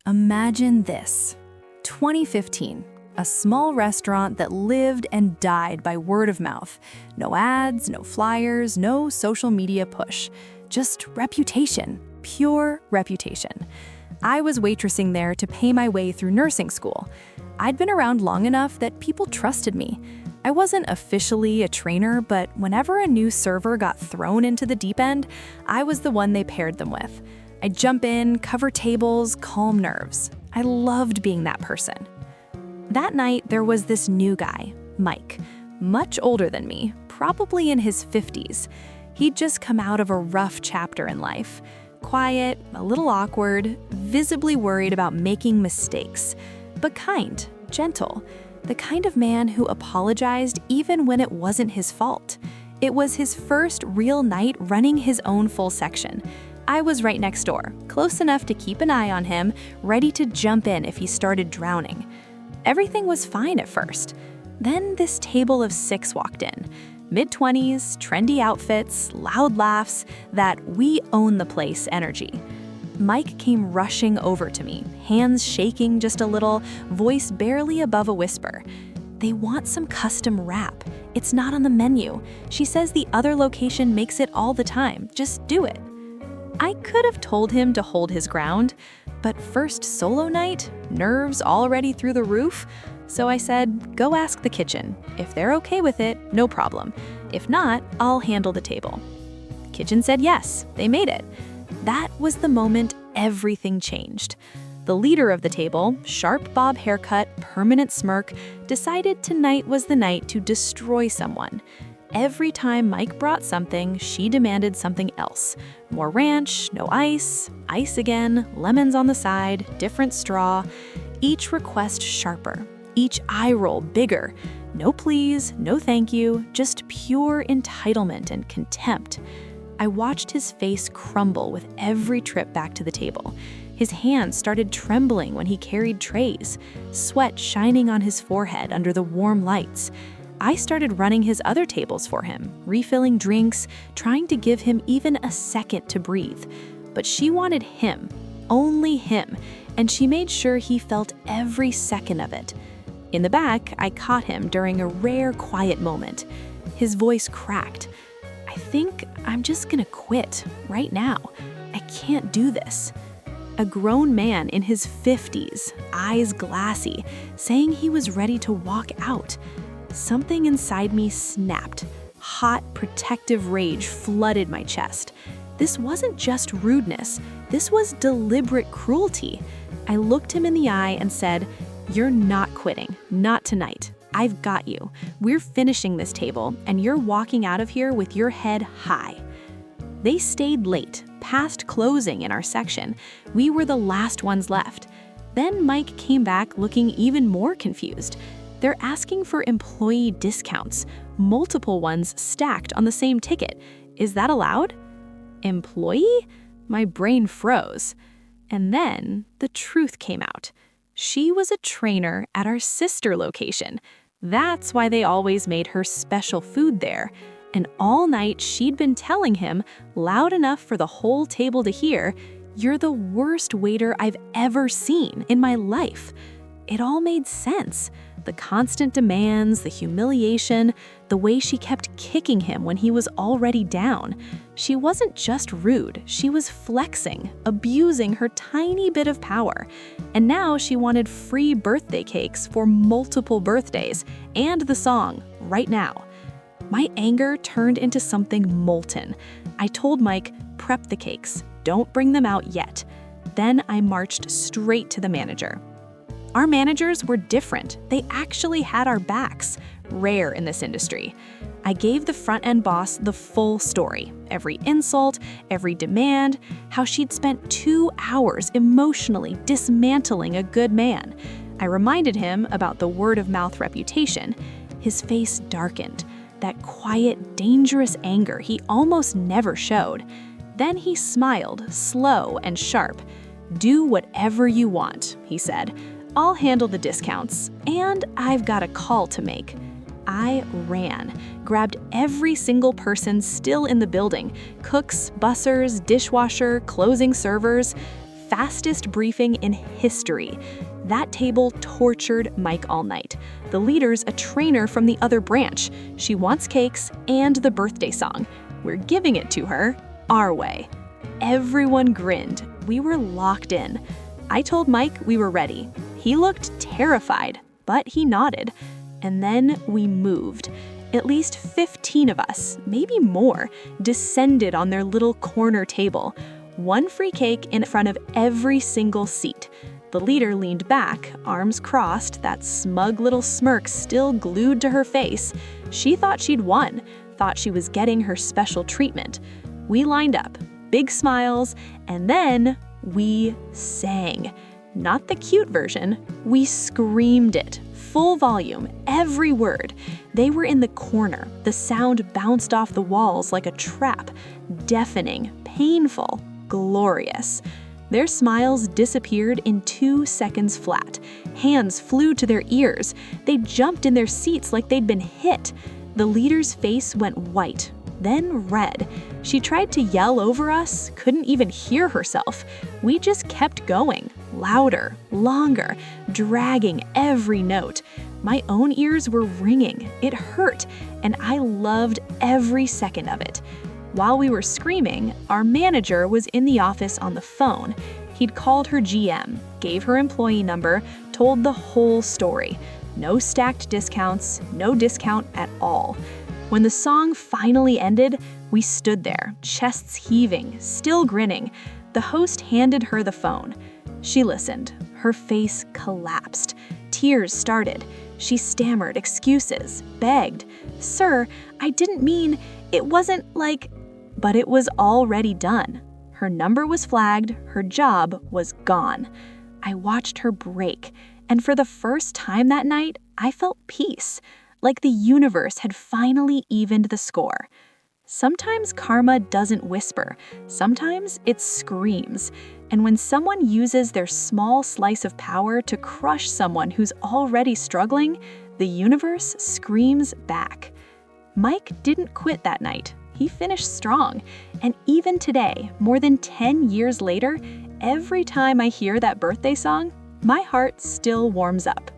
Imagine this. 2015, a small restaurant that lived and died by word of mouth. No ads, no flyers, no social media push. Just reputation, pure reputation. I was waitressing there to pay my way through nursing school. I'd been around long enough that people trusted me. I wasn't officially a trainer, but whenever a new server got thrown into the deep end, I was the one they paired them with. I'd jump in, cover tables, calm nerves. I loved being that person. That night, there was this new guy, Mike, much older than me, probably in his 50s. He'd just come out of a rough chapter in life. Quiet, a little awkward, visibly worried about making mistakes, but kind, gentle, the kind of man who apologized even when it wasn't his fault. It was his first real night running his own full section. I was right next door, close enough to keep an eye on him, ready to jump in if he started drowning. Everything was fine at first. Then this table of 6 walked in. Mid-20s, trendy outfits, loud laughs, that we own the place energy. Mike came rushing over to me, hands shaking just a little, voice barely above a whisper. They want some custom wrap. It's not on the menu. She says the other location makes it all the time. Just do it. I could have told him to hold his ground, but first solo night, nerves already through the roof. So I said, go ask the kitchen. If they're okay with it, no problem. If not, I'll handle the table. Kitchen said yes, they made it. That was the moment everything changed. The leader of the table, sharp bob haircut, permanent smirk, decided tonight was the night to destroy someone. Every time Mike brought something, she demanded something else. More ranch, no ice, ice again, lemons on the side, different straw. Each request sharper, each eye roll bigger. No please, no thank you, just pure entitlement and contempt. I watched his face crumble with every trip back to the table. His hands started trembling when he carried trays, sweat shining on his forehead under the warm lights. I started running his other tables for him, refilling drinks, trying to give him even a second to breathe. But she wanted him, only him, and she made sure he felt every second of it. In the back, I caught him during a rare quiet moment. His voice cracked. I think I'm just gonna quit right now. I can't do this. A grown man in his 50s, eyes glassy, saying he was ready to walk out. Something inside me snapped. Hot, protective rage flooded my chest. This wasn't just rudeness. This was deliberate cruelty. I looked him in the eye and said, "You're not quitting. Not tonight. I've got you. We're finishing this table, and you're walking out of here with your head high." They stayed late, past closing in our section. We were the last ones left. Then Mike came back looking even more confused. They're asking for employee discounts, multiple ones stacked on the same ticket. Is that allowed? Employee? My brain froze. And then the truth came out. She was a trainer at our sister location. That's why they always made her special food there. And all night she'd been telling him, loud enough for the whole table to hear, "You're the worst waiter I've ever seen in my life." It all made sense. The constant demands, the humiliation, the way she kept kicking him when he was already down. She wasn't just rude, she was flexing, abusing her tiny bit of power. And now she wanted free birthday cakes for multiple birthdays, and the song, right now. My anger turned into something molten. I told Mike, prep the cakes, don't bring them out yet. Then I marched straight to the manager. Our managers were different. They actually had our backs, rare in this industry. I gave the front-end boss the full story, every insult, every demand, how she'd spent 2 hours emotionally dismantling a good man. I reminded him about the word-of-mouth reputation. His face darkened, that quiet, dangerous anger he almost never showed. Then he smiled, slow and sharp. "Do whatever you want," he said. "I'll handle the discounts, and I've got a call to make." I ran, grabbed every single person still in the building, cooks, bussers, dishwasher, closing servers. fastest briefing in history. That table tortured Mike all night. The leader's a trainer from the other branch. She wants cakes and the birthday song. We're giving it to her our way. Everyone grinned. We were locked in. I told Mike we were ready. He looked terrified, but he nodded. And then we moved. At least 15 of us, maybe more, descended on their little corner table. One free cake in front of every single seat. The leader leaned back, arms crossed, that smug little smirk still glued to her face. She thought she'd won, thought she was getting her special treatment. We lined up, big smiles, and then we sang. Not the cute version, we screamed it. Full volume, every word. They were in the corner. The sound bounced off the walls like a trap. Deafening, painful, glorious. Their smiles disappeared in 2 seconds flat. Hands flew to their ears. They jumped in their seats like they'd been hit. The leader's face went white, then red. She tried to yell over us, couldn't even hear herself. We just kept going. Louder, longer, dragging every note. My own ears were ringing. It hurt, and I loved every second of it. While we were screaming, our manager was in the office on the phone. He'd called her GM, gave her employee number, told the whole story. No stacked discounts, no discount at all. When the song finally ended, we stood there, chests heaving, still grinning. The host handed her the phone. She listened. Her face collapsed. Tears started. She stammered excuses, begged. "Sir, I didn't mean, it wasn't like..." But it was already done. Her number was flagged, her job was gone. I watched her break, and for the first time that night, I felt peace, like the universe had finally evened the score. Sometimes karma doesn't whisper, sometimes it screams. And when someone uses their small slice of power to crush someone who's already struggling, the universe screams back. Mike didn't quit that night. He finished strong. And even today, more than 10 years later, every time I hear that birthday song, my heart still warms up.